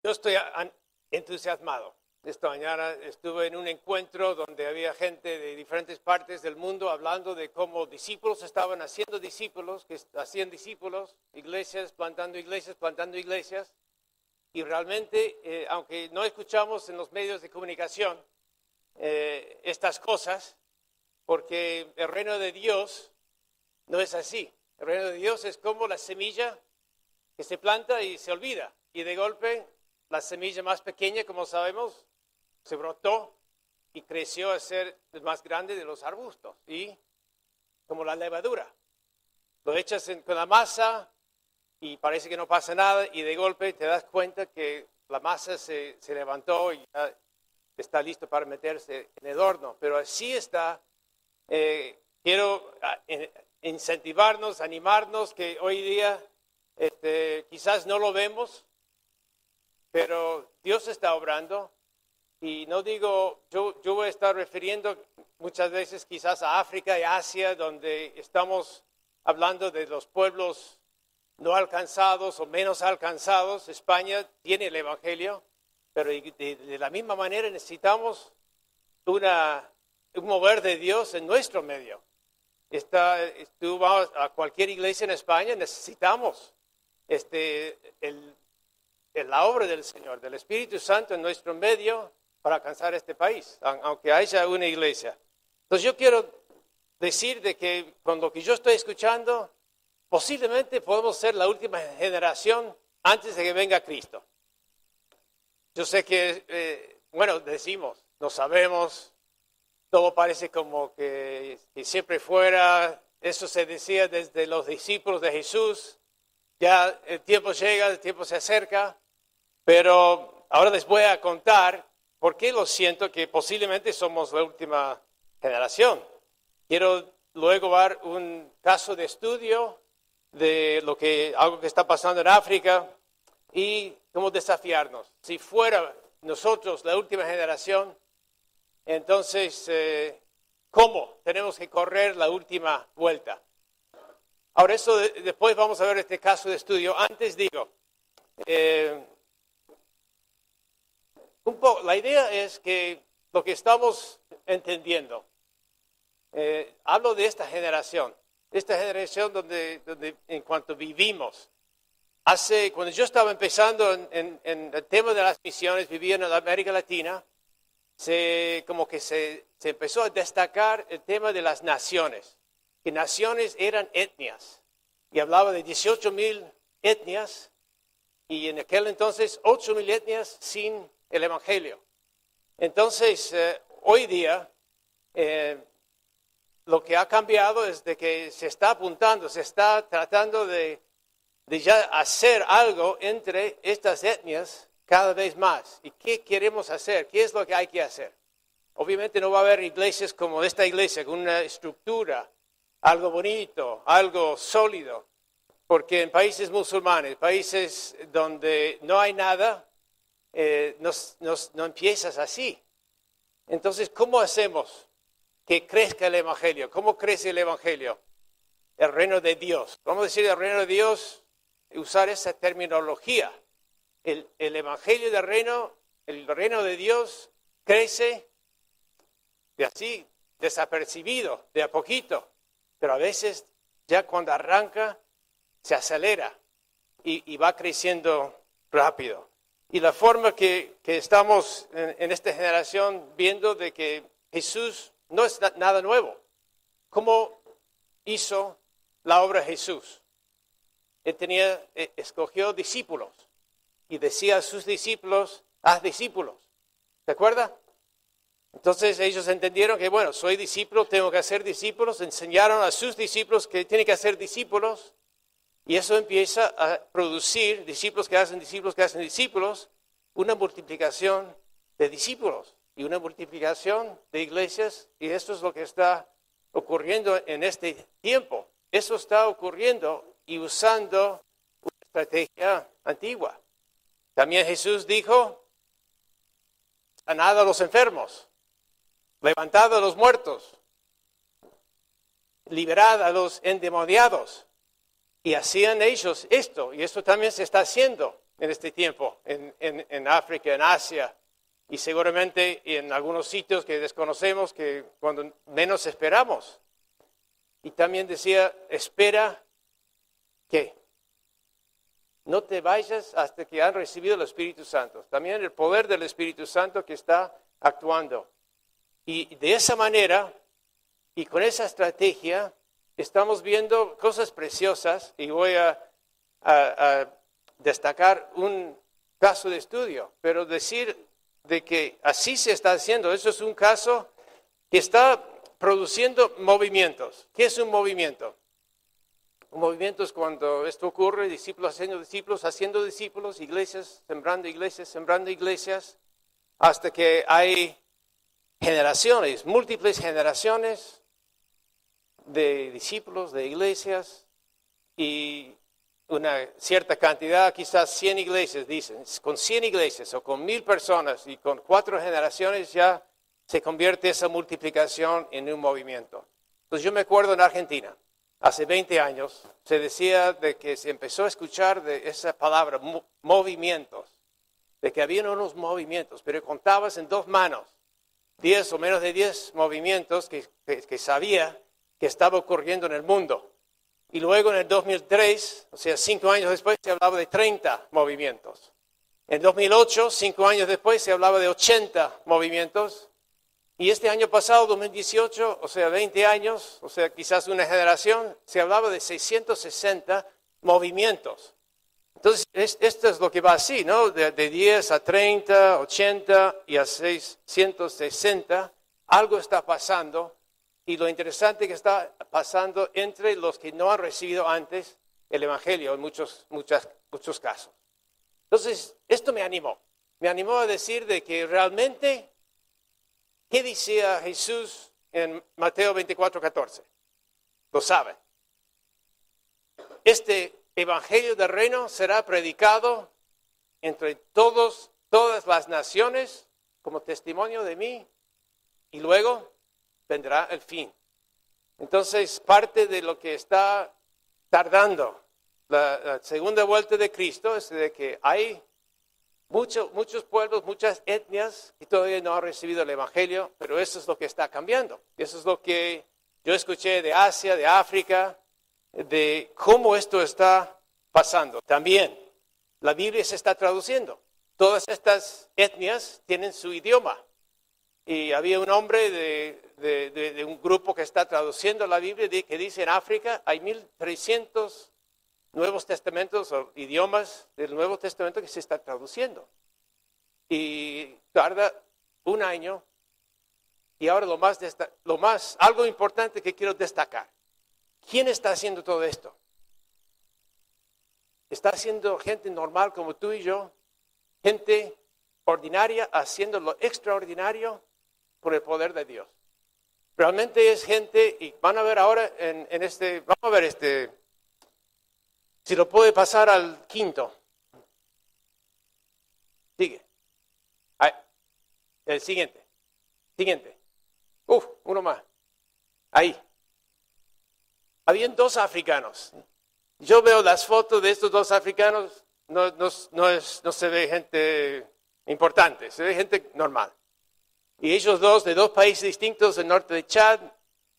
Yo estoy entusiasmado. Esta mañana estuve en un encuentro donde había gente de diferentes partes del mundo hablando de cómo discípulos estaban haciendo discípulos, que hacían discípulos, iglesias, plantando iglesias. Y realmente, aunque no escuchamos en los medios de comunicación estas cosas, porque el reino de Dios no es así. El reino de Dios es como la semilla que se planta y se olvida. Y de golpe, la semilla más pequeña, como sabemos, se brotó y creció a ser el más grande de los arbustos. Y como la levadura. Lo echas con la masa y parece que no pasa nada. Y de golpe te das cuenta que la masa se levantó y ya está listo para meterse en el horno. Pero así está. Quiero incentivarnos, animarnos, que hoy día quizás no lo vemos, pero Dios está obrando. Y no digo, yo voy a estar refiriendo muchas veces quizás a África y Asia, donde estamos hablando de los pueblos no alcanzados o menos alcanzados. España tiene el Evangelio, pero de la misma manera necesitamos un mover de Dios en nuestro medio. Tú vas a cualquier iglesia en España, necesitamos la obra del Señor, del Espíritu Santo en nuestro medio para alcanzar este país, aunque haya una iglesia. Entonces yo quiero decir de que con lo que yo estoy escuchando, posiblemente podemos ser la última generación antes de que venga Cristo. Yo sé que, decimos, no sabemos, todo parece como que siempre fuera, eso se decía desde los discípulos de Jesús, ya el tiempo llega, el tiempo se acerca, pero ahora les voy a contar por qué lo siento que posiblemente somos la última generación. Quiero luego dar un caso de estudio de algo que está pasando en África y cómo desafiarnos. Si fuera nosotros la última generación, entonces, ¿cómo tenemos que correr la última vuelta? Ahora, después vamos a ver este caso de estudio. Antes digo, la idea es que lo que estamos entendiendo, hablo de esta generación donde en cuanto vivimos. Cuando yo estaba empezando en el tema de las misiones, vivía en América Latina, se empezó a destacar el tema de las naciones, que naciones eran etnias, y hablaba de 18,000 etnias, y en aquel entonces 8,000 etnias sin el Evangelio. Entonces, hoy día, lo que ha cambiado es de que se está apuntando, se está tratando de ya hacer algo entre estas etnias cada vez más. ¿Y qué queremos hacer? ¿Qué es lo que hay que hacer? Obviamente no va a haber iglesias como esta iglesia, con una estructura, algo bonito, algo sólido, porque en países musulmanes, países donde no hay nada, no empiezas así. Entonces, ¿cómo hacemos que crezca el Evangelio? ¿Cómo crece el Evangelio? El reino de Dios. Vamos a decir el reino de Dios, usar esa terminología. El Evangelio del reino, el reino de Dios crece de así, desapercibido, de a poquito, pero a veces ya cuando arranca se acelera y va creciendo rápido. Y la forma que estamos en esta generación viendo de que Jesús no es nada nuevo. ¿Cómo hizo la obra Jesús? Él escogió discípulos y decía a sus discípulos, haz discípulos. ¿Se acuerda? Entonces ellos entendieron que, soy discípulo, tengo que hacer discípulos. Enseñaron a sus discípulos que tienen que hacer discípulos. Y eso empieza a producir discípulos que hacen discípulos, una multiplicación de discípulos y una multiplicación de iglesias. Y esto es lo que está ocurriendo en este tiempo. Eso está ocurriendo y usando una estrategia antigua. También Jesús dijo, sanad a los enfermos, levantad a los muertos, liberad a los endemoniados. Y hacían ellos esto, y esto también se está haciendo. en este tiempo, en África, en Asia, y seguramente en algunos sitios que desconocemos, que cuando menos esperamos. Y también decía, espera, ¿qué? No te vayas hasta que han recibido el Espíritu Santo. También el poder del Espíritu Santo que está actuando. Y de esa manera, y con esa estrategia, estamos viendo cosas preciosas, y voy a destacar un caso de estudio, pero decir de que así se está haciendo, eso es un caso que está produciendo movimientos. ¿Qué es un movimiento? Un movimiento es cuando esto ocurre, discípulos, haciendo discípulos, iglesias, sembrando iglesias, hasta que hay generaciones, múltiples generaciones de discípulos, de iglesias, y una cierta cantidad, quizás 100 iglesias, dicen, con 100 iglesias o con 1000 personas y con 4 generaciones ya se convierte esa multiplicación en un movimiento. Entonces yo me acuerdo en Argentina, hace 20 años, se decía de que se empezó a escuchar de esa palabra, movimientos, de que había unos movimientos, pero contabas en 2 manos, 10 o menos de 10 movimientos que sabía que estaba ocurriendo en el mundo. Y luego en el 2003, o sea, 5 años después, se hablaba de 30 movimientos. En 2008, 5 años después, se hablaba de 80 movimientos. Y este año pasado, 2018, o sea, 20 años, o sea, quizás una generación, se hablaba de 660 movimientos. Entonces, esto es lo que va así, ¿no? De 10 a 30, 80 y a 660, algo está pasando. Y lo interesante que está pasando entre los que no han recibido antes el Evangelio en muchos casos. Entonces, esto me animó a decir de que realmente, ¿qué decía Jesús en Mateo 24:14? Lo saben. Este Evangelio del Reino será predicado entre todas las naciones como testimonio de mí, y luego vendrá el fin. Entonces, parte de lo que está tardando la segunda vuelta de Cristo es de que hay muchos pueblos, muchas etnias que todavía no han recibido el Evangelio, pero eso es lo que está cambiando. Eso es lo que yo escuché de Asia, de África, de cómo esto está pasando. También la Biblia se está traduciendo. Todas estas etnias tienen su idioma. Y había un hombre de un grupo que está traduciendo la Biblia que dice en África hay 1300 Nuevos Testamentos o idiomas del Nuevo Testamento que se está traduciendo. Y tarda un año. Y ahora algo importante que quiero destacar. ¿Quién está haciendo todo esto? Está haciendo gente normal como tú y yo, gente ordinaria haciendo lo extraordinario por el poder de Dios. Realmente es gente, y van a ver ahora vamos a ver si lo puede pasar al 5. Sigue. Ahí. El siguiente. Uno más. Ahí. Habían 2 africanos. Yo veo las fotos de estos 2 africanos, no se ve gente importante, se ve gente normal. Y ellos 2, de 2 países distintos, del norte de Chad,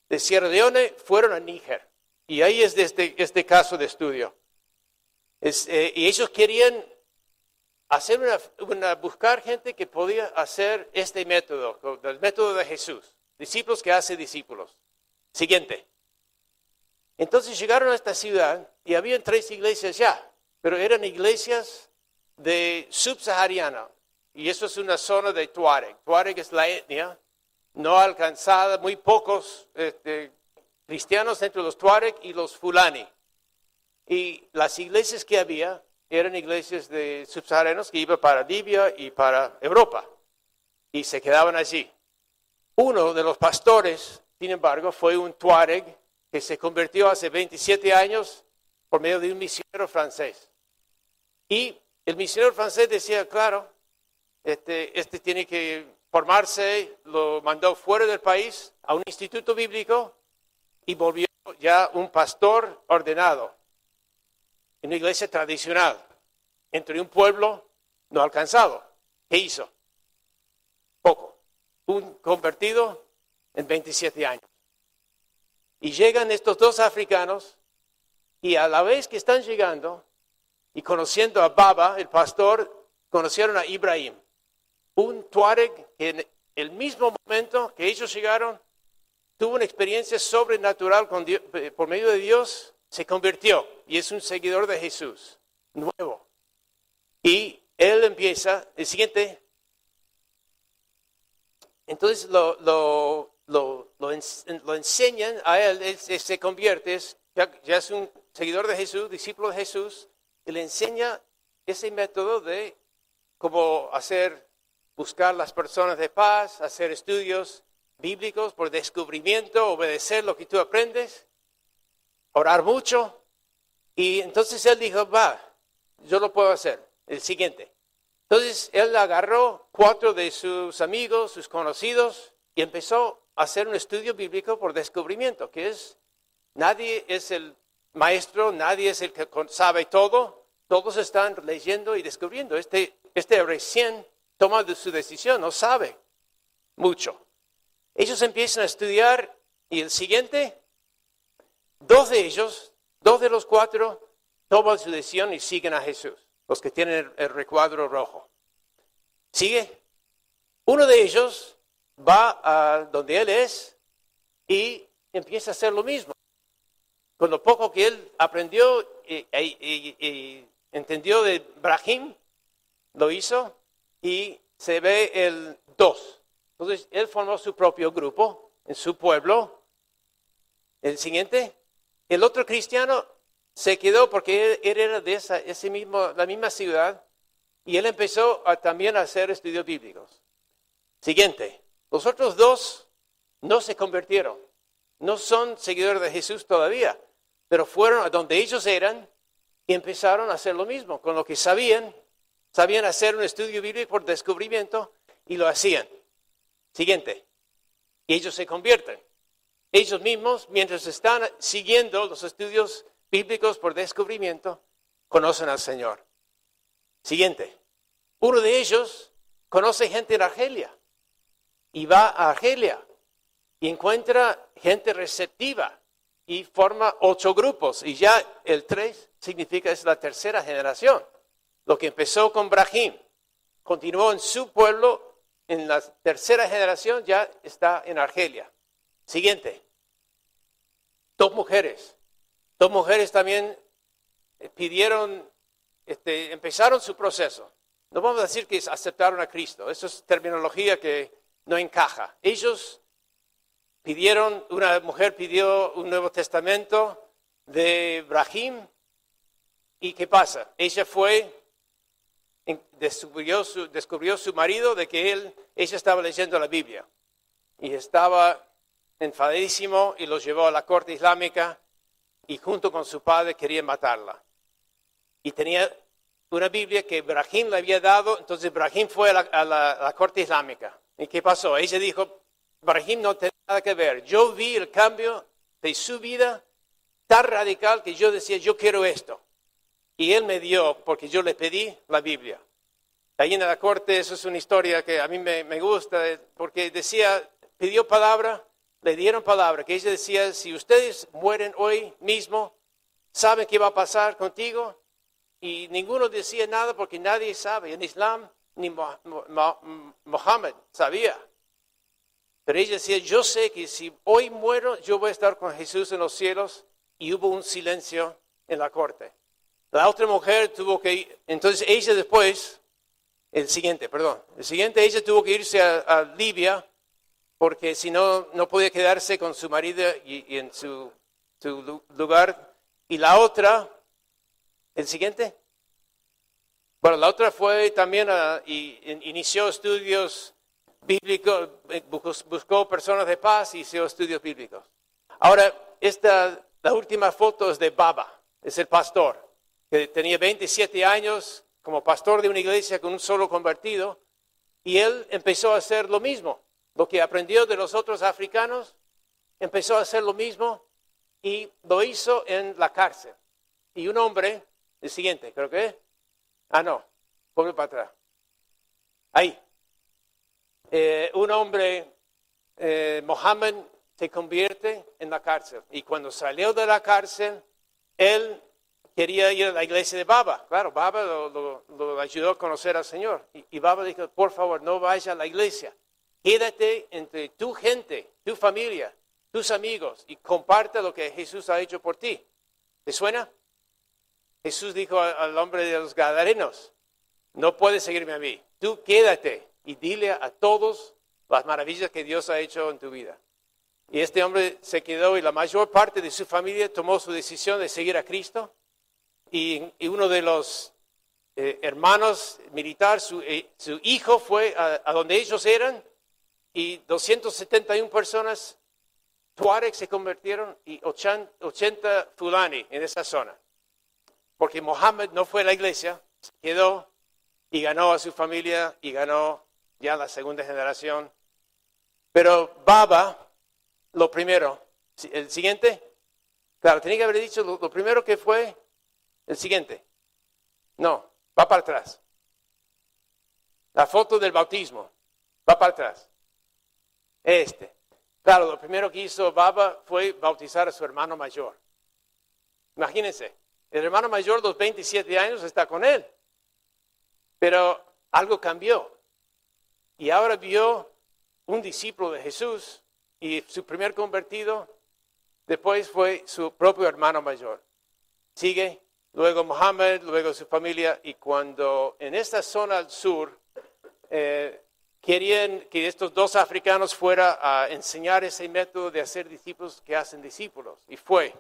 de Sierra Leone, fueron a Níger. Y ahí es de este caso de estudio. Y ellos querían hacer buscar gente que podía hacer este método, el método de Jesús. Discípulos que hacen discípulos. Siguiente. Entonces llegaron a esta ciudad y habían 3 iglesias ya, pero eran iglesias de subsahariana. Y eso es una zona de Tuareg. Tuareg es la etnia no alcanzada, muy pocos cristianos entre los Tuareg y los Fulani. Y las iglesias que había eran iglesias de subsaharianos que iban para Libia y para Europa. Y se quedaban allí. Uno de los pastores, sin embargo, fue un Tuareg que se convirtió hace 27 años por medio de un misionero francés. Y el misionero francés decía, claro, este tiene que formarse, lo mandó fuera del país a un instituto bíblico y volvió ya un pastor ordenado en una iglesia tradicional. entre un pueblo no alcanzado. ¿Qué hizo? Poco. Un convertido en 27 años. Y llegan estos dos africanos y a la vez que están llegando y conociendo a Baba, el pastor, conocieron a Ibrahim, un tuareg que en el mismo momento que ellos llegaron tuvo una experiencia sobrenatural con Dios, por medio de Dios, se convirtió y es un seguidor de Jesús, nuevo. Y él empieza, el siguiente, entonces lo enseñan a él se convierte, ya es un seguidor de Jesús, discípulo de Jesús, y le enseña ese método de cómo buscar las personas de paz, hacer estudios bíblicos por descubrimiento, obedecer lo que tú aprendes, orar mucho. Y entonces él dijo, yo lo puedo hacer. El siguiente. Entonces él agarró 4 de sus amigos, sus conocidos, y empezó a hacer un estudio bíblico por descubrimiento, que es, nadie es el maestro, nadie es el que sabe todo, todos están leyendo y descubriendo. Este recién toma su decisión, no sabe mucho. Ellos empiezan a estudiar y el siguiente, 2 de ellos, 2 de los 4, toman su decisión y siguen a Jesús, los que tienen el recuadro rojo. ¿Sigue? Uno de ellos va a donde él es y empieza a hacer lo mismo. Con lo poco que él aprendió y entendió de Brahim, lo hizo y se ve el 2. Entonces, él formó su propio grupo en su pueblo. El siguiente, el otro cristiano se quedó porque él era de la misma ciudad y él empezó también a hacer estudios bíblicos. Siguiente, los otros 2 no se convirtieron, no son seguidores de Jesús todavía, pero fueron a donde ellos eran y empezaron a hacer lo mismo, con lo que sabían hacer un estudio bíblico por descubrimiento y lo hacían. Siguiente, y ellos se convierten. Ellos mismos, mientras están siguiendo los estudios bíblicos por descubrimiento, conocen al Señor. Siguiente, uno de ellos conoce gente en Argelia y va a Argelia y encuentra gente receptiva y forma 8 grupos. Y ya el 3 significa es la tercera generación. Lo que empezó con Brahim, continuó en su pueblo, en la tercera generación ya está en Argelia. Siguiente, 2 mujeres. 2 mujeres también empezaron su proceso. No vamos a decir que aceptaron a Cristo, eso es terminología que no encaja. Una mujer pidió un Nuevo Testamento de Brahim, ¿y qué pasa? Ella descubrió su marido de que ella estaba leyendo la Biblia y estaba enfadísimo y los llevó a la corte islámica y junto con su padre querían matarla. Y tenía una Biblia que Brahim le había dado, entonces Brahim fue a la corte islámica. ¿Y qué pasó? Ella dijo, Brahim no tiene nada que ver. Yo vi el cambio de su vida tan radical que yo decía, yo quiero esto. Y él me dio, porque yo le pedí la Biblia. Ahí en la corte, eso es una historia que a mí me gusta, porque pidió palabra, le dieron palabra, que ella decía, si ustedes mueren hoy mismo, ¿saben qué va a pasar contigo? Y ninguno decía nada porque nadie sabe. En Islam, ni Mohammed sabía. Pero ella decía, yo sé que si hoy muero, yo voy a estar con Jesús en los cielos. Y hubo un silencio en la corte. La otra mujer tuvo que ir, entonces ella después, ella tuvo que irse a Libia, porque si no, no podía quedarse con su marido y en su lugar. Y la otra, la otra fue también inició estudios bíblicos, buscó personas de paz y hizo estudios bíblicos. Ahora, la última foto es de Baba, es el pastor, que tenía 27 años como pastor de una iglesia con un solo convertido, y él empezó a hacer lo mismo. Lo que aprendió de los otros africanos, empezó a hacer lo mismo y lo hizo en la cárcel. Y un hombre, el siguiente, creo que No, ponme para atrás. Ahí. Un hombre, Mohammed, se convierte en la cárcel. Y cuando salió de la cárcel, él quería ir a la iglesia de Baba. Claro, Baba lo ayudó a conocer al Señor. Y Baba dijo, por favor, no vaya a la iglesia. Quédate entre tu gente, tu familia, tus amigos y comparte lo que Jesús ha hecho por ti. ¿Te suena? Jesús dijo al hombre de los Gadarenos, no puedes seguirme a mí. Tú quédate y dile a todos las maravillas que Dios ha hecho en tu vida. Y este hombre se quedó y la mayor parte de su familia tomó su decisión de seguir a Cristo. Y uno de los hermanos militares, su hijo fue a donde ellos eran y 271 personas Tuareg se convirtieron y 80 Fulani en esa zona. Porque Mohammed no fue a la iglesia, se quedó y ganó a su familia y ganó ya la segunda generación. Pero Baba, lo primero, el siguiente, claro, tenía que haber dicho lo primero que fue el siguiente. No, va para atrás. La foto del bautismo, va para atrás. Claro, lo primero que hizo Baba fue bautizar a su hermano mayor. Imagínense, el hermano mayor de los 27 años está con él. Pero algo cambió. Y ahora vio un discípulo de Jesús y su primer convertido después fue su propio hermano mayor. Sigue, luego Mohammed, luego su familia. Y cuando en esta zona al sur querían que estos dos africanos fueran a enseñar ese método de hacer discípulos que hacen discípulos. Y fue.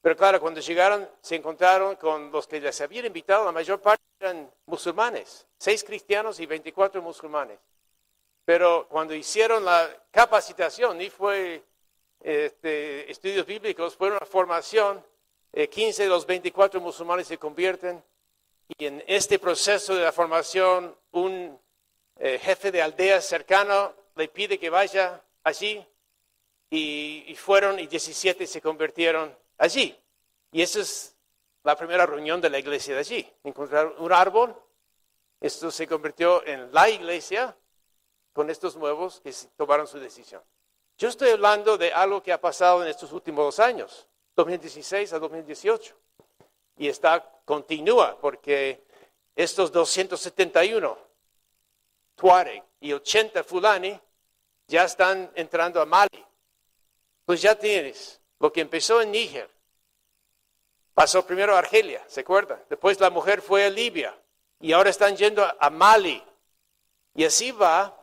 Pero claro, cuando llegaron, se encontraron con los que les habían invitado, la mayor parte eran musulmanes, 6 cristianos y 24 musulmanes. Pero cuando hicieron la capacitación, ni fue estudios bíblicos, fue una formación, 15 de los 24 musulmanes se convierten. Y en este proceso de la formación, un jefe de aldea cercano le pide que vaya allí. Y fueron y 17 se convirtieron allí. Y esa es la primera reunión de la iglesia de allí. Encontraron un árbol. Esto se convirtió en la iglesia con estos nuevos que tomaron su decisión. Yo estoy hablando de algo que ha pasado en estos últimos 2 años, 2016 a 2018. Y continúa porque estos 271 Tuareg y 80 Fulani ya están entrando a Mali. Pues ya tienes lo que empezó en Níger. Pasó primero a Argelia, ¿se acuerdan? Después la mujer fue a Libia y ahora están yendo a Mali. Y así va.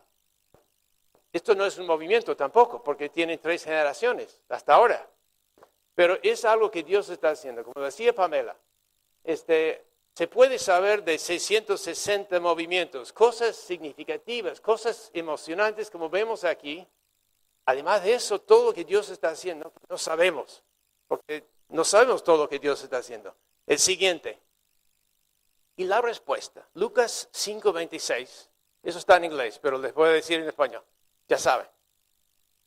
Esto no es un movimiento tampoco, porque tienen 3 generaciones hasta ahora. Pero es algo que Dios está haciendo. Como decía Pamela, se puede saber de 660 movimientos, cosas significativas, cosas emocionantes como vemos aquí. Además de eso, todo lo que Dios está haciendo, no sabemos, porque no sabemos todo lo que Dios está haciendo. El siguiente. Y la respuesta, Lucas 5:26, eso está en inglés, pero les voy a decir en español, ya saben.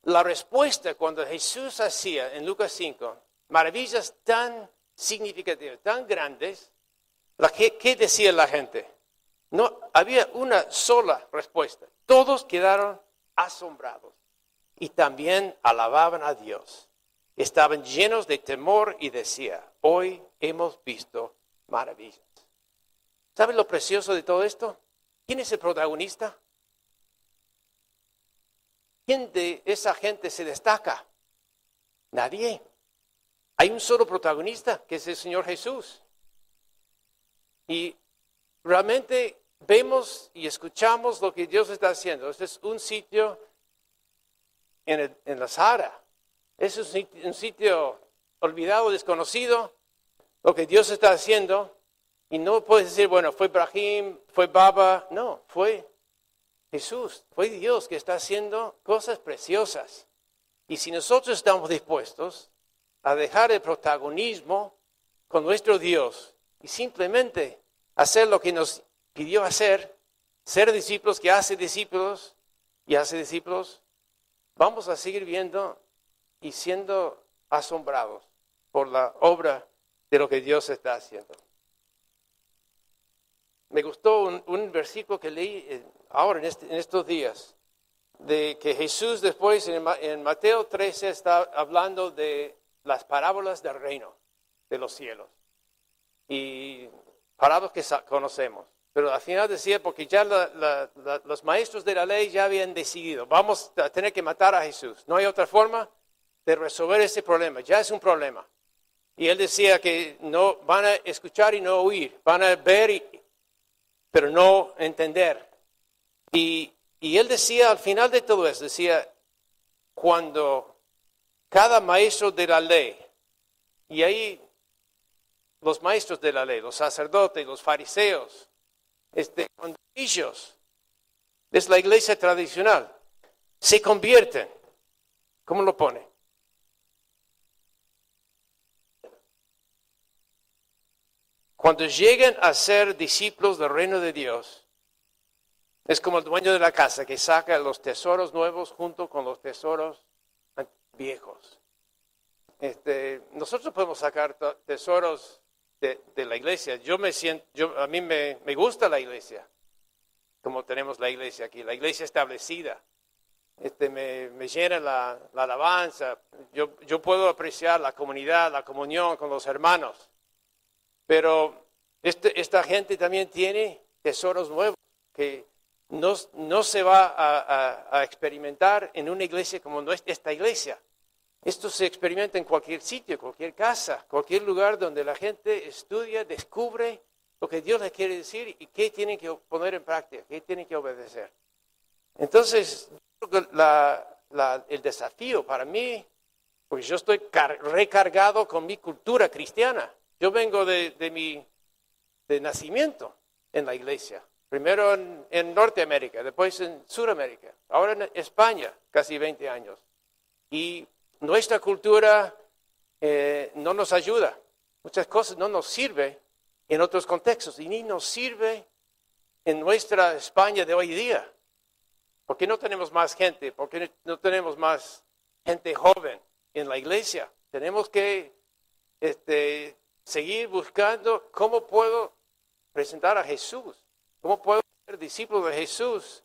La respuesta cuando Jesús hacía en Lucas 5 maravillas tan significativas, tan grandes, ¿qué decía la gente? No había una sola respuesta. Todos quedaron asombrados y también alababan a Dios. Estaban llenos de temor y decían, hoy hemos visto maravillas. ¿Saben lo precioso de todo esto? ¿Quién es el protagonista? ¿Quién de esa gente se destaca? Nadie. Hay un solo protagonista, que es el Señor Jesús. Y realmente vemos y escuchamos lo que Dios está haciendo. Este es un sitio en la Sahara. Es un sitio olvidado, desconocido, lo que Dios está haciendo. Y no puedes decir, bueno, fue Ibrahim, fue Baba. No, fue Jesús, fue Dios que está haciendo cosas preciosas. Y si nosotros estamos dispuestos a dejar el protagonismo con nuestro Dios y simplemente hacer lo que nos pidió hacer, ser discípulos que hace discípulos y hace discípulos, vamos a seguir viendo y siendo asombrados por la obra de lo que Dios está haciendo. me gustó un versículo que leí ahora en estos días, de que Jesús después en Mateo 13 está hablando de las parábolas del reino de los cielos. Y parábolas que conocemos. Pero al final decía, porque ya los maestros de la ley ya habían decidido, vamos a tener que matar a Jesús. No hay otra forma de resolver ese problema, ya es un problema. Y él decía que no van a escuchar y no oír, van a ver pero no entender. Y él decía al final de todo eso, decía, cuando cada maestro de la ley, y ahí los maestros de la ley, los sacerdotes, los fariseos, cuando ellos, es la iglesia tradicional, se convierten, ¿cómo lo pone? Cuando lleguen a ser discípulos del reino de Dios, es como el dueño de la casa que saca los tesoros nuevos junto con los tesoros viejos. Nosotros podemos sacar tesoros de la iglesia. A mí me gusta la iglesia, como tenemos la iglesia aquí, la iglesia establecida. Me llena la alabanza. Yo puedo apreciar la comunidad, la comunión con los hermanos. Pero esta gente también tiene tesoros nuevos que no se va a experimentar en una iglesia como esta iglesia. Esto se experimenta en cualquier sitio, cualquier casa, cualquier lugar donde la gente estudia, descubre lo que Dios les quiere decir y qué tienen que poner en práctica, qué tienen que obedecer. Entonces, el desafío para mí, porque yo estoy recargado con mi cultura cristiana. Yo vengo de nacimiento en la iglesia. Primero en Norteamérica, después en Sudamérica, ahora en España, casi 20 años. Y nuestra cultura no nos ayuda. Muchas cosas no nos sirve en otros contextos y ni nos sirve en nuestra España de hoy día. ¿Por qué no tenemos más gente? ¿Por qué no tenemos más gente joven en la iglesia? Tenemos que seguir buscando cómo puedo presentar a Jesús, cómo puedo ser discípulo de Jesús.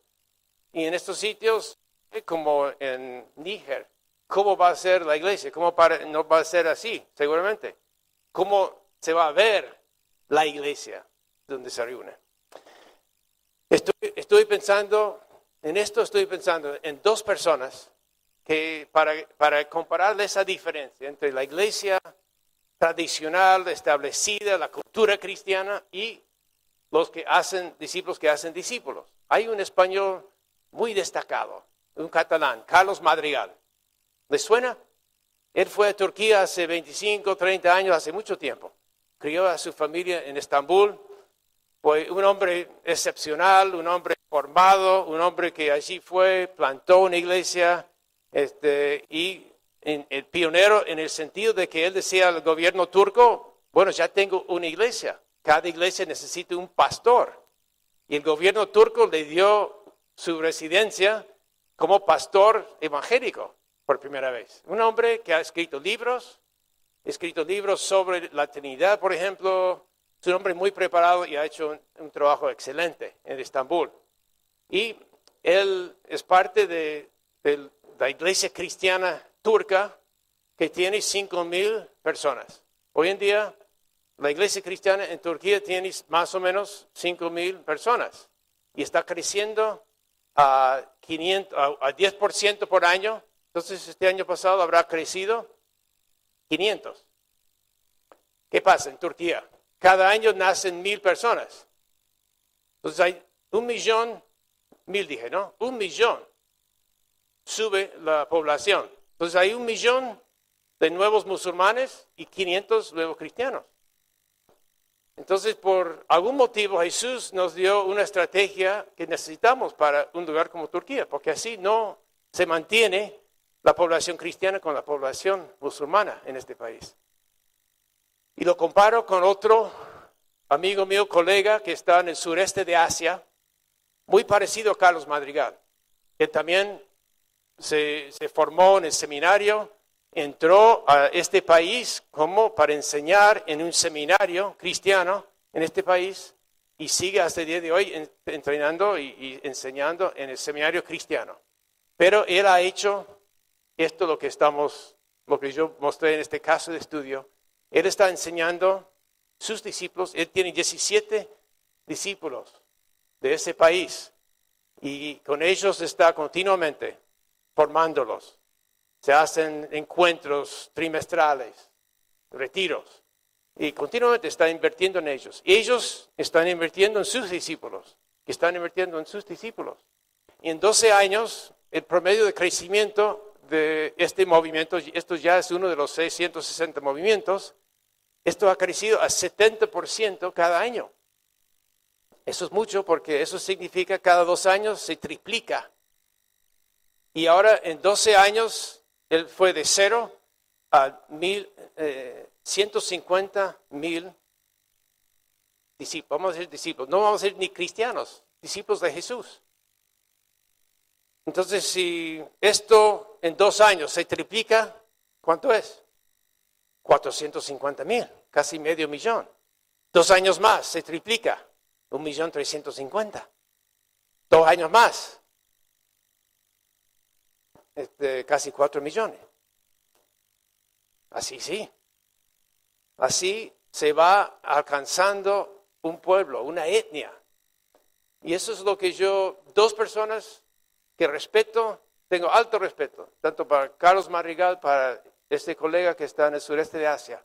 Y en estos sitios, como en Níger, ¿cómo va a ser la iglesia? No va a ser así, seguramente. ¿Cómo se va a ver la iglesia donde se reúne? Estoy pensando en dos personas que para comparar esa diferencia entre la iglesia tradicional, establecida, la cultura cristiana y los que hacen discípulos. Hay un español muy destacado, un catalán, Carlos Madrigal. ¿Les suena? Él fue a Turquía hace 25, 30 años, hace mucho tiempo. Crió a su familia en Estambul. Fue un hombre excepcional, un hombre formado, un hombre que allí plantó una iglesia y el pionero en el sentido de que él decía al gobierno turco, bueno, ya tengo una iglesia, cada iglesia necesita un pastor. Y el gobierno turco le dio su residencia como pastor evangélico por primera vez. Un hombre que ha escrito libros sobre la Trinidad, por ejemplo. Es un hombre muy preparado y ha hecho un trabajo excelente en Estambul. Y él es parte de la iglesia cristiana turca que tiene 5,000 personas. Hoy en día, la iglesia cristiana en Turquía tiene más o menos 5,000 personas y está creciendo a 10% por año. Entonces, este año pasado habrá crecido 500. ¿Qué pasa en Turquía? Cada año nacen 1,000 personas. Entonces hay 1,000,000, 1,000,000 sube la población. Entonces hay 1,000,000 de nuevos musulmanes y 500 nuevos cristianos. Entonces, por algún motivo, Jesús nos dio una estrategia que necesitamos para un lugar como Turquía, porque así no se mantiene la población cristiana con la población musulmana en este país. Y lo comparo con otro amigo mío, colega, que está en el sureste de Asia, muy parecido a Carlos Madrigal. Él también se formó en el seminario, entró a este país como para enseñar en un seminario cristiano en este país y sigue hasta el día de hoy entrenando y enseñando en el seminario cristiano. Pero él ha hecho esto lo que yo mostré en este caso de estudio. Él está enseñando sus discípulos. Él tiene 17 discípulos de ese país y con ellos está continuamente formándolos. Se hacen encuentros trimestrales, retiros, y continuamente está invirtiendo en ellos. Y ellos están invirtiendo en sus discípulos, que están invirtiendo en sus discípulos. Y en 12 años, el promedio de crecimiento de este movimiento, esto ya es uno de los 660 movimientos, esto ha crecido a 70% cada año. Eso es mucho porque eso significa cada 2 años se triplica. Y ahora en 12 años, él fue de 0 a 150,000 discípulos. Vamos a decir discípulos, no vamos a decir ni cristianos, discípulos de Jesús. Entonces, si esto en 2 años se triplica, ¿cuánto es? 450,000, casi medio millón. 2 años más se triplica, 1,350,000. 2 años más, casi 4 millones. Así sí. Así se va alcanzando un pueblo, una etnia. Y eso es lo que 2 personas que respeto, tengo alto respeto, tanto para Carlos Madrigal, para este colega que está en el sureste de Asia,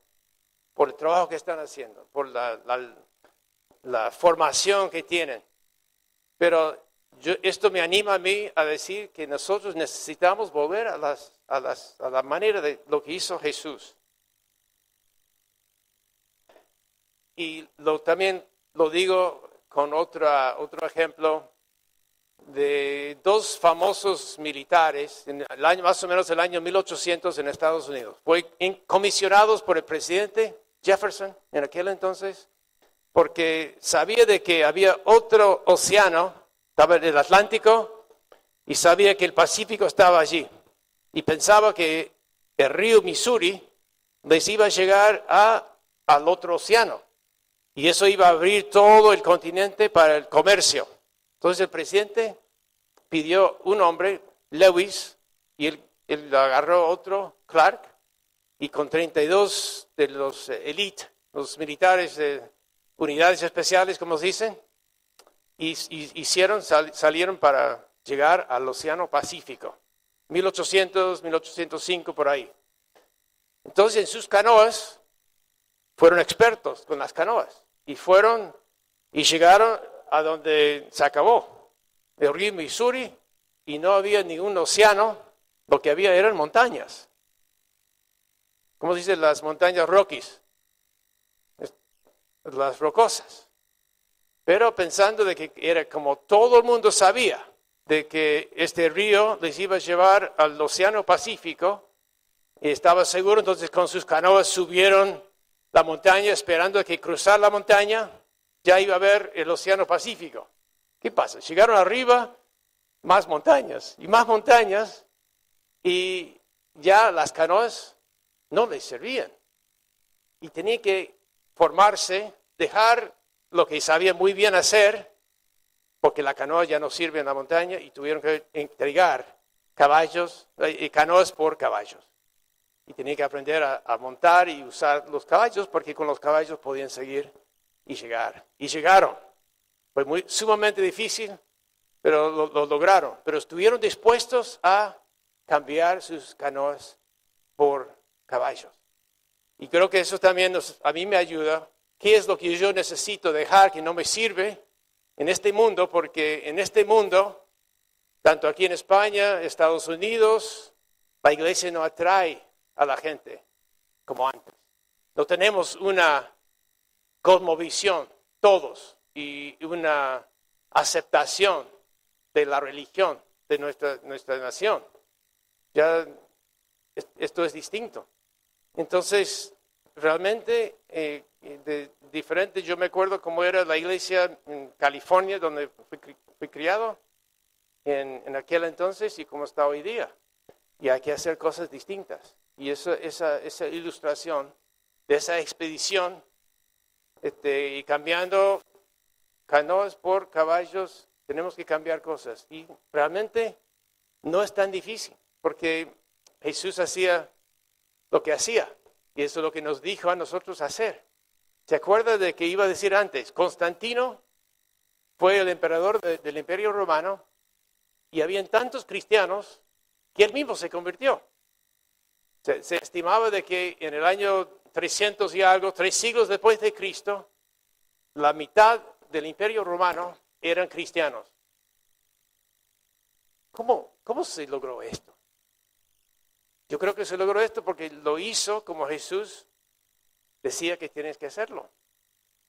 por el trabajo que están haciendo, por la formación que tienen. Pero esto me anima a mí a decir que nosotros necesitamos volver a la manera de lo que hizo Jesús. Y también lo digo con otro ejemplo de 2 famosos militares, en el año, más o menos el año 1800 en Estados Unidos. Fue comisionados por el presidente Jefferson en aquel entonces, porque sabía de que había otro océano, estaba en el Atlántico, y sabía que el Pacífico estaba allí. Y pensaba que el río Missouri les iba a llegar al otro océano. Y eso iba a abrir todo el continente para el comercio. Entonces el presidente pidió un hombre, Lewis, y él agarró otro, Clark, y con 32 de los elite, los militares de unidades especiales, como se dicen, salieron para llegar al Océano Pacífico, 1800, 1805, por ahí. Entonces en sus canoas, fueron expertos con las canoas, y llegaron a donde se acabó el río Missouri, y no había ningún océano, lo que había eran montañas. ¿Cómo se dice? Las montañas Rockies, las rocosas. Pero pensando de que era como todo el mundo sabía, de que este río les iba a llevar al Océano Pacífico, y estaba seguro, entonces con sus canoas subieron la montaña, esperando a que cruzar la montaña, ya iba a ver el Océano Pacífico. ¿Qué pasa? Llegaron arriba, más montañas, y ya las canoas no les servían. Y tenían que formarse, dejar lo que sabían muy bien hacer, porque la canoa ya no sirve en la montaña, y tuvieron que entregar canoas por caballos. Y tenían que aprender a montar y usar los caballos, porque con los caballos podían seguir y llegar. Y llegaron. Fue sumamente difícil, pero lo lograron. Pero estuvieron dispuestos a cambiar sus canoas por caballos. Y creo que eso también a mí me ayuda. ¿Qué es lo que yo necesito dejar que no me sirve en este mundo? Porque en este mundo, tanto aquí en España, Estados Unidos, la iglesia no atrae a la gente como antes. No tenemos una cosmovisión, todos, y una aceptación de la religión de nuestra nación. Ya esto es distinto. Entonces, realmente, diferente, yo me acuerdo cómo era la iglesia en California, donde fui criado en aquel entonces, y cómo está hoy día. Y hay que hacer cosas distintas. Y esa ilustración de esa expedición, y cambiando canoas por caballos, tenemos que cambiar cosas. Y realmente no es tan difícil, porque Jesús hacía lo que hacía, y eso es lo que nos dijo a nosotros hacer. ¿Se acuerda de que iba a decir antes? Constantino fue el emperador del Imperio Romano, y habían tantos cristianos que él mismo se convirtió. Se estimaba de que en el año 300 y algo, 3 siglos después de Cristo, la mitad del Imperio Romano eran cristianos. ¿Cómo se logró esto? Yo creo que se logró esto porque lo hizo como Jesús decía que tienes que hacerlo.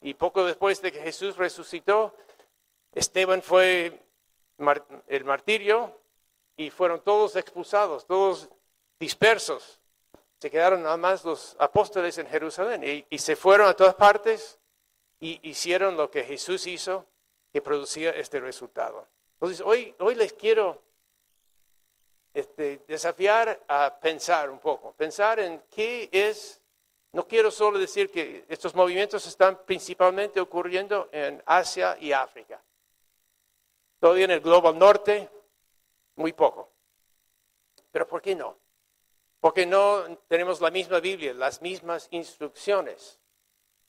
Y poco después de que Jesús resucitó, Esteban fue el martirio y fueron todos expulsados, todos dispersos. Se quedaron nada más los apóstoles en Jerusalén y se fueron a todas partes y hicieron lo que Jesús hizo, que producía este resultado. Entonces, hoy les quiero desafiar a pensar un poco, pensar en qué es. No quiero solo decir que estos movimientos están principalmente ocurriendo en Asia y África. Todavía en el Global Norte, muy poco. Pero ¿por qué no? Porque no tenemos la misma Biblia, las mismas instrucciones.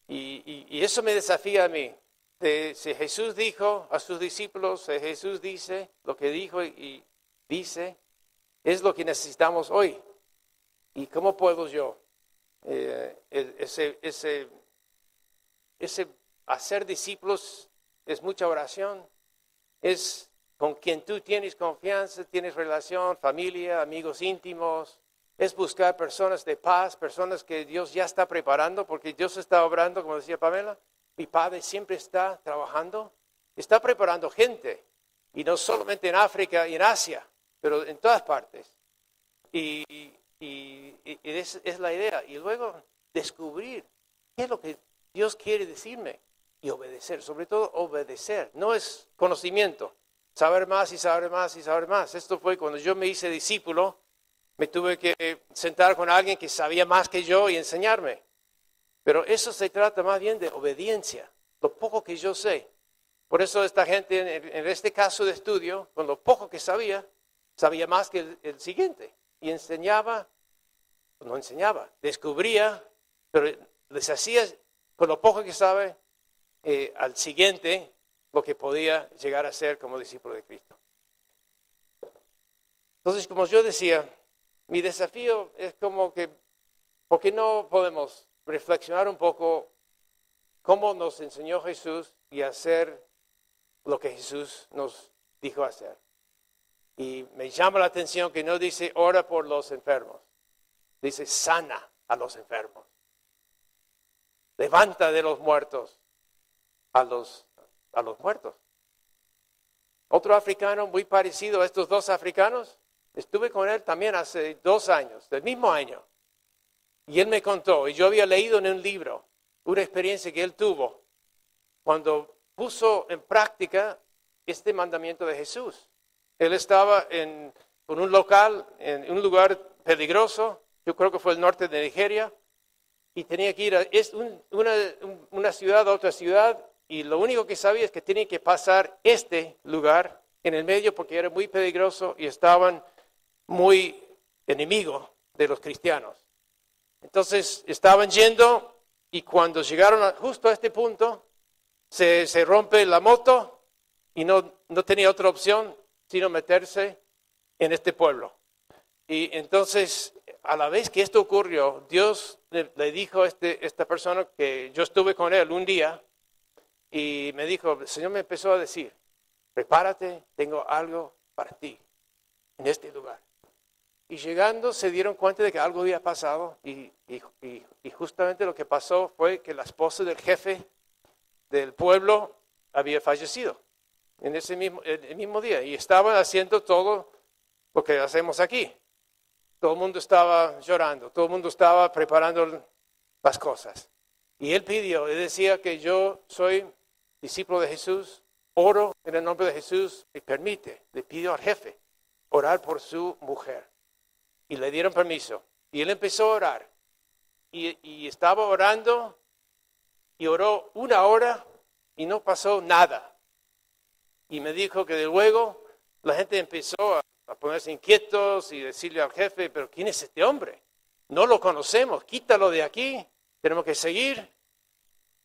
Y eso me desafía a mí. Si Jesús dijo a sus discípulos, si Jesús dice lo que dijo y dice, es lo que necesitamos hoy. ¿Y cómo puedo yo? Ese hacer discípulos es mucha oración, es con quien tú tienes confianza, tienes relación, familia, amigos íntimos, es buscar personas de paz, personas que Dios ya está preparando, porque Dios está obrando, como decía Pamela, mi Padre siempre está trabajando, está preparando gente, y no solamente en África y en Asia, pero en todas partes. Y es la idea. Y luego descubrir qué es lo que Dios quiere decirme y obedecer. Sobre todo obedecer. No es conocimiento. Saber más y saber más y saber más. Esto fue cuando yo me hice discípulo. Me tuve que sentar con alguien que sabía más que yo y enseñarme. Pero eso se trata más bien de obediencia. Lo poco que yo sé. Por eso esta gente en este caso de estudio, con lo poco que sabía más que el siguiente. Y no enseñaba, descubría, pero les hacía con lo poco que sabe al siguiente lo que podía llegar a ser como discípulo de Cristo. Entonces, como yo decía, mi desafío es como que, ¿por qué no podemos reflexionar un poco cómo nos enseñó Jesús y hacer lo que Jesús nos dijo hacer? Y me llama la atención que no dice ora por los enfermos, dice sana a los enfermos, levanta de los muertos a los muertos. Otro africano muy parecido a estos dos africanos, estuve con él también hace 2 años, del mismo año, y él me contó, y yo había leído en un libro, una experiencia que él tuvo cuando puso en práctica este mandamiento de Jesús. Él estaba en un local, en un lugar peligroso, yo creo que fue el norte de Nigeria, y tenía que ir a una ciudad a otra ciudad, y lo único que sabía es que tenía que pasar este lugar en el medio porque era muy peligroso y estaban muy enemigos de los cristianos. Entonces estaban yendo y cuando llegaron justo a este punto, se rompe la moto y no tenía otra opción sino meterse en este pueblo. Y entonces, a la vez que esto ocurrió, Dios le dijo a esta persona que yo estuve con él un día y me dijo, el Señor me empezó a decir, prepárate, tengo algo para ti en este lugar. Y llegando se dieron cuenta de que algo había pasado y justamente lo que pasó fue que la esposa del jefe del pueblo había fallecido en el mismo día y estaban haciendo todo lo que hacemos aquí. Todo el mundo estaba llorando, todo el mundo estaba preparando las cosas. Y él decía que yo soy discípulo de Jesús, oro en el nombre de Jesús, le pidió al jefe orar por su mujer. Y le dieron permiso. Y él empezó a orar. Y estaba orando y oró 1 hora y no pasó nada. Y me dijo que de luego la gente empezó a ponerse inquietos y decirle al jefe, pero ¿quién es este hombre? No lo conocemos, quítalo de aquí, tenemos que seguir.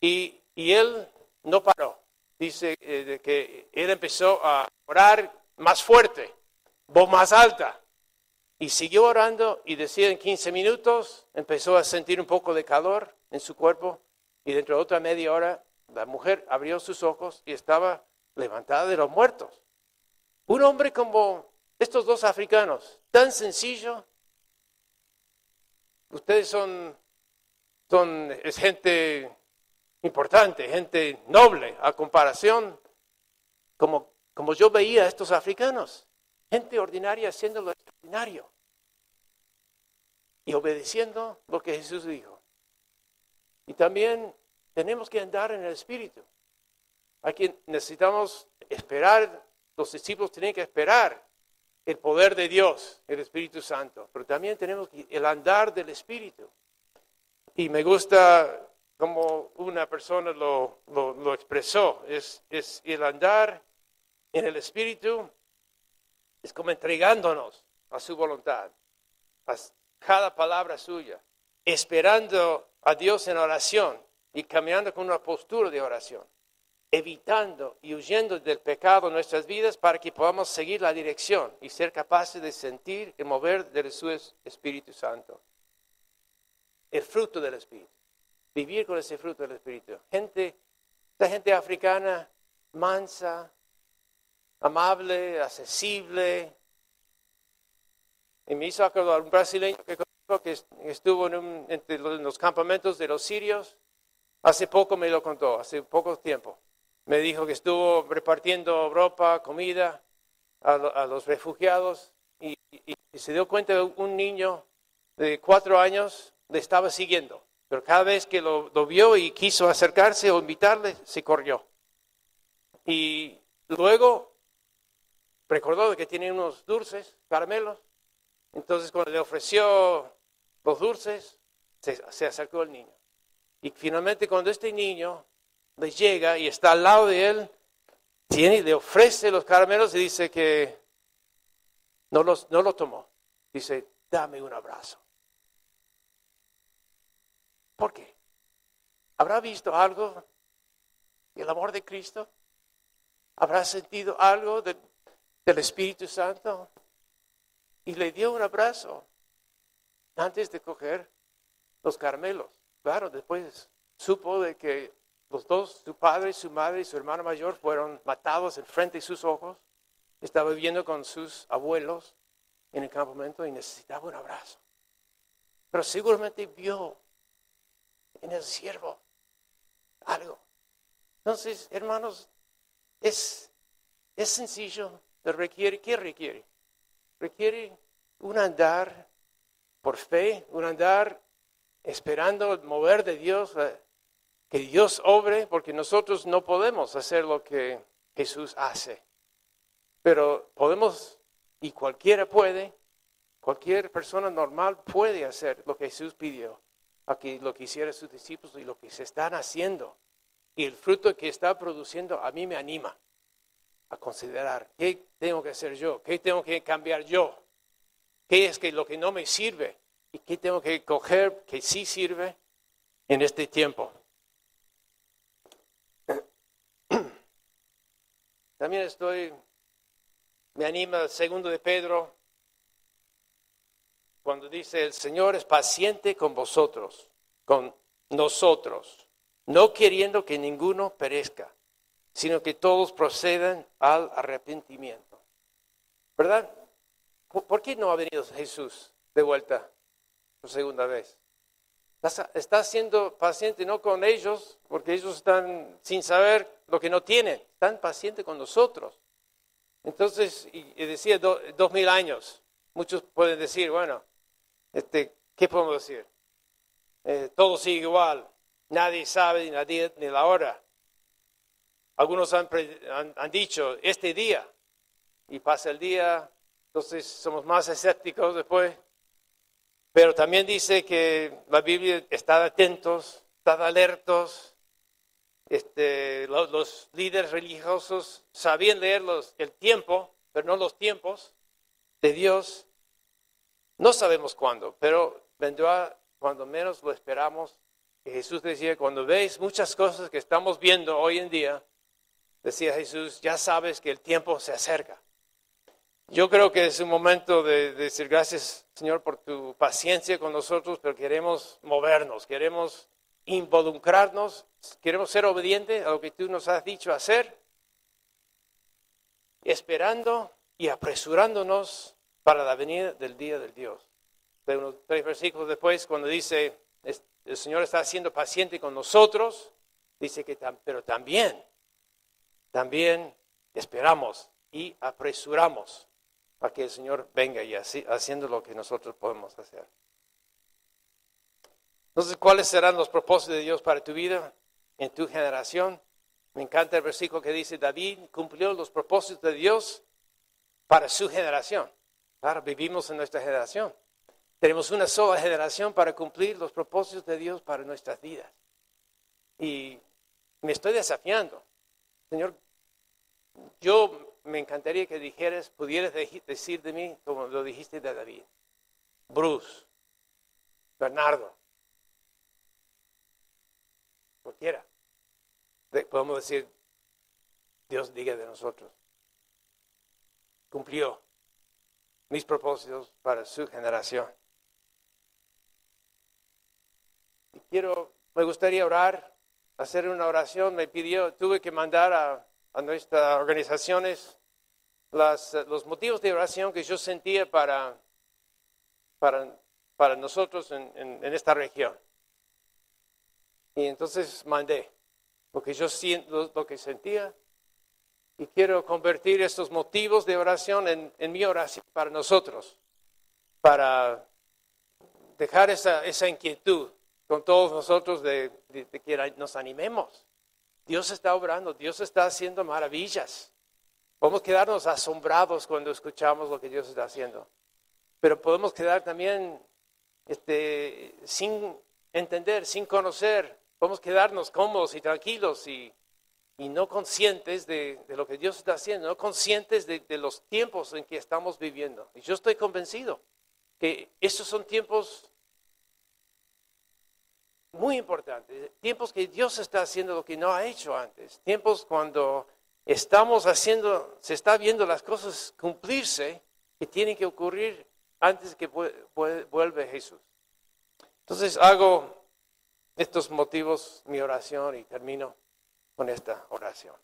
Y él no paró. Dice de que él empezó a orar más fuerte, voz más alta. Y siguió orando y decía en 15 minutos empezó a sentir un poco de calor en su cuerpo. Y dentro de otra media hora la mujer abrió sus ojos y estaba levantada de los muertos. Un hombre como estos dos africanos, tan sencillo. Ustedes es gente importante, gente noble, a comparación como yo veía a estos africanos. Gente ordinaria haciendo lo extraordinario y obedeciendo lo que Jesús dijo. Y también tenemos que andar en el Espíritu. Aquí necesitamos esperar, los discípulos tienen que esperar el poder de Dios, el Espíritu Santo, pero también tenemos el andar del Espíritu. Y me gusta como una persona lo expresó, es el andar en el Espíritu, es como entregándonos a su voluntad, a cada palabra suya, esperando a Dios en oración y caminando con una postura de oración, evitando y huyendo del pecado en nuestras vidas para que podamos seguir la dirección y ser capaces de sentir el mover de su Espíritu Santo. El fruto del Espíritu. Vivir con ese fruto del Espíritu. La gente africana, mansa, amable, accesible. Y me hizo acordar un brasileño que estuvo entre los campamentos de los sirios. Hace poco me lo contó, hace poco tiempo. Me dijo que estuvo repartiendo ropa, comida a los refugiados y se dio cuenta de un niño de 4 años le estaba siguiendo. Pero cada vez que lo vio y quiso acercarse o invitarle, se corrió. Y luego recordó que tiene unos dulces, caramelos. Entonces cuando le ofreció los dulces, se acercó el niño. Y finalmente cuando este niño le llega y está al lado de él, le ofrece los caramelos y dice que no lo tomó. Dice, dame un abrazo. ¿Por qué? ¿Habrá visto algo del amor de Cristo? ¿Habrá sentido algo del Espíritu Santo? Y le dio un abrazo antes de coger los caramelos. Claro, después supo de que los dos, su padre, su madre y su hermana mayor fueron matados enfrente de sus ojos. Estaba viviendo con sus abuelos en el campamento y necesitaba un abrazo. Pero seguramente vio en el siervo algo. Entonces, hermanos, es sencillo, pero ¿qué requiere? Requiere un andar por fe, un andar esperando el mover de Dios, que Dios obre, porque nosotros no podemos hacer lo que Jesús hace. Pero podemos, y cualquiera puede, cualquier persona normal puede hacer lo que Jesús pidió, aquí lo que hicieron sus discípulos y lo que se están haciendo. Y el fruto que está produciendo a mí me anima a considerar qué tengo que hacer yo, qué tengo que cambiar yo, qué es lo que no me sirve y qué tengo que coger que sí sirve en este tiempo. También me anima el 2 de Pedro, cuando dice, el Señor es paciente con vosotros, con nosotros, no queriendo que ninguno perezca, sino que todos procedan al arrepentimiento. ¿Verdad? ¿Por qué no ha venido Jesús de vuelta por segunda vez? Está siendo paciente no con ellos, porque ellos están sin saber lo que no tienen, están pacientes con nosotros. Entonces, y decía 2000 años, muchos pueden decir, bueno, ¿qué podemos decir? Todo sigue igual, nadie sabe ni la hora. Algunos han dicho, este día, y pasa el día, entonces somos más escépticos después. Pero también dice que la Biblia está atentos, está alertos, los líderes religiosos sabían leer el tiempo, pero no los tiempos de Dios. No sabemos cuándo, pero vendrá cuando menos lo esperamos. Y Jesús decía, cuando veis muchas cosas que estamos viendo hoy en día, decía Jesús, ya sabes que el tiempo se acerca. Yo creo que es un momento de decir gracias, Señor, por tu paciencia con nosotros, pero queremos movernos, queremos involucrarnos, queremos ser obedientes a lo que tú nos has dicho hacer, esperando y apresurándonos para la venida del día del Dios. De unos 3 versículos después, cuando dice, el Señor está siendo paciente con nosotros, dice que pero también esperamos y apresuramos a que el Señor venga y así, haciendo lo que nosotros podemos hacer. Entonces, ¿cuáles serán los propósitos de Dios para tu vida, en tu generación? Me encanta el versículo que dice, David cumplió los propósitos de Dios para su generación. Claro, vivimos en nuestra generación. Tenemos una sola generación para cumplir los propósitos de Dios para nuestras vidas. Y me estoy desafiando. Señor, yo me encantaría que pudieras decir de mí como lo dijiste de David, Bruce, Bernardo, cualquiera. Podemos decir, Dios diga de nosotros, cumplió mis propósitos para su generación. Y me gustaría orar, hacer una oración. Tuve que mandar a nuestras organizaciones los motivos de oración que yo sentía para nosotros en esta región. Y entonces mandé lo que yo siento, lo que sentía, y quiero convertir estos motivos de oración en mi oración para nosotros, para dejar esa inquietud con todos nosotros de que nos animemos. Dios está obrando, Dios está haciendo maravillas. Podemos quedarnos asombrados cuando escuchamos lo que Dios está haciendo, pero podemos quedar también sin entender, sin conocer. Podemos quedarnos cómodos y tranquilos y no conscientes de lo que Dios está haciendo, no conscientes de los tiempos en que estamos viviendo. Y yo estoy convencido que estos son tiempos muy importantes, tiempos que Dios está haciendo lo que no ha hecho antes, tiempos cuando se está viendo las cosas cumplirse que tienen que ocurrir antes que vuelva Jesús. Entonces hago estos motivos mi oración y termino con esta oración.